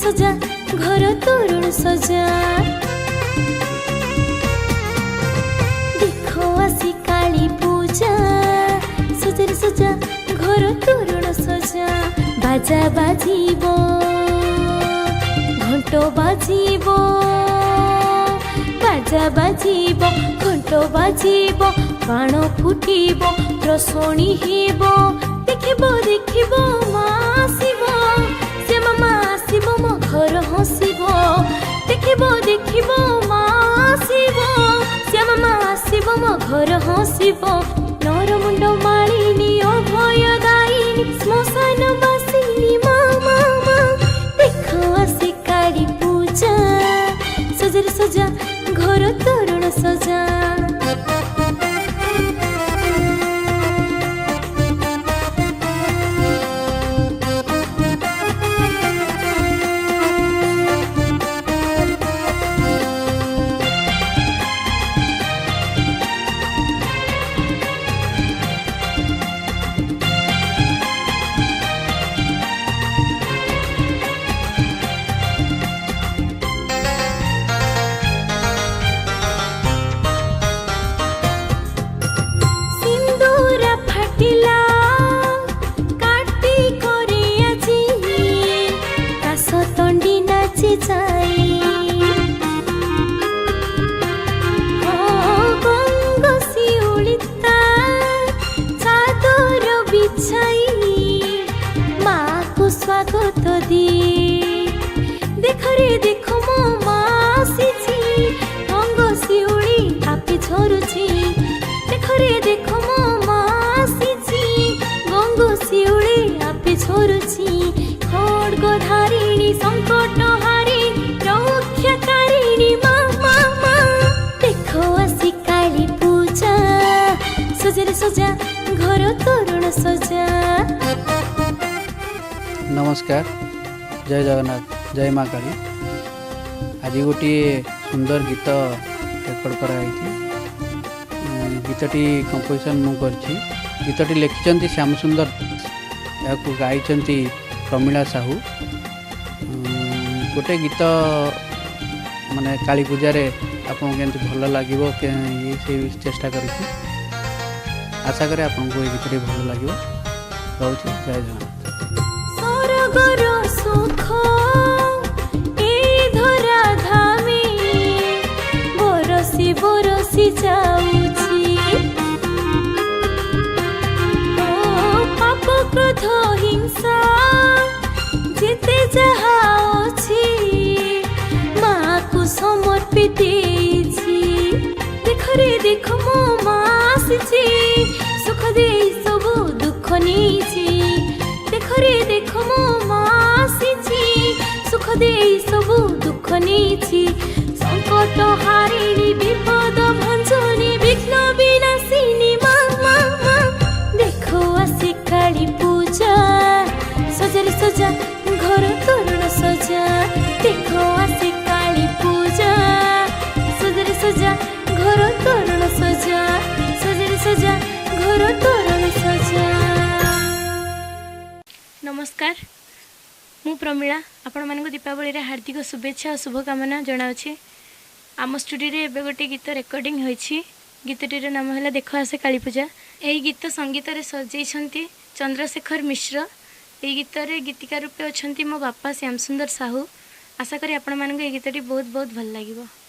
सजा घर तोरण सजा देखो आसी काली पूजा सजा रे सजा घर तोरण सजा बाजा बाजिबो घंटो बाजिबो बाजा बाजिबो घंटो बाजिबो बाण फुटिबो रसोणी हेबो देखिबो देखिबो माँ आसिबो से मामा आसिबो मो घर हसिबो देखिबो देखिबो माँ आसिबो से मामा आसिबो मो घर हसिबो नर मुंड मालिनी अभय दायिनी श्मशान बासिनी मामा देखो आसी काली पूजा सजा रे सजा घर तोरण सजा स्वागत दी देख रे देख मो माँ आसीची रंग शिउली आपे झरुची देख रे देख मो माँ आसीची रंग शिउली आपे झरुची खड्ग धारिणी संकट हारी रक्षाकारिणी माँ माँ माँ देखो आसी काली पूजा सजा रे सजा घर तोरण सजा। नमस्कार जय जगन्नाथ जय माँ काली। आज गोटे सुंदर गीत रेकर्ड कराई गीतटी कंपोजिशन मु करछि गीतटी लिखिछन्ति श्याम सुंदर याकु गाइछन्ति प्रमिला साहू। गोटे गीत माने काली पूजा रे आपन केंति भल लागिवो के से चेष्टा करिछि आशा करे आपन को गीतटी भल लागिवो रहउछि जय जगन्नाथ। सुख ए धरा धामी बरसी बरसी जाउची पाप क्रोध हिंसा जेते जहा अछि माँ को समर्पित देख रे देख मो माँ आसीची सुख दे सब दुख नीची देख रे देख मो माँ आसीची सुख दे सब दुख नीची संकट हारिणी विपद भंजनी विघ्न विनाशिनी माँ माँ माँ देखो आसी काली पूजा सजा रे सजा घर तोरण सजा देखो आसी काली पूजा सजा रे सजा घर तोरण सजा सजा रे सजा घर तोरण सजा। नमस्कार मु प्रमिला आपण मानक दीपावली रे हार्दिक शुभेच्छा और शुभकामना जनावछि। आम स्टूडियो रे एबे गोटे गीत रेकर्डिंग होइछि गीतटीर नाम है देखो आसे काली पूजा। यही गीत संगीत रे सजेइछन्ति चंद्रशेखर मिश्र। यही गीत रे गीतिका रूपे अछन्ति मो बापा श्याम सुंदर साहू। आशा करी आपण मानक ए गीतटी बहुत बहुत भल लागिबो।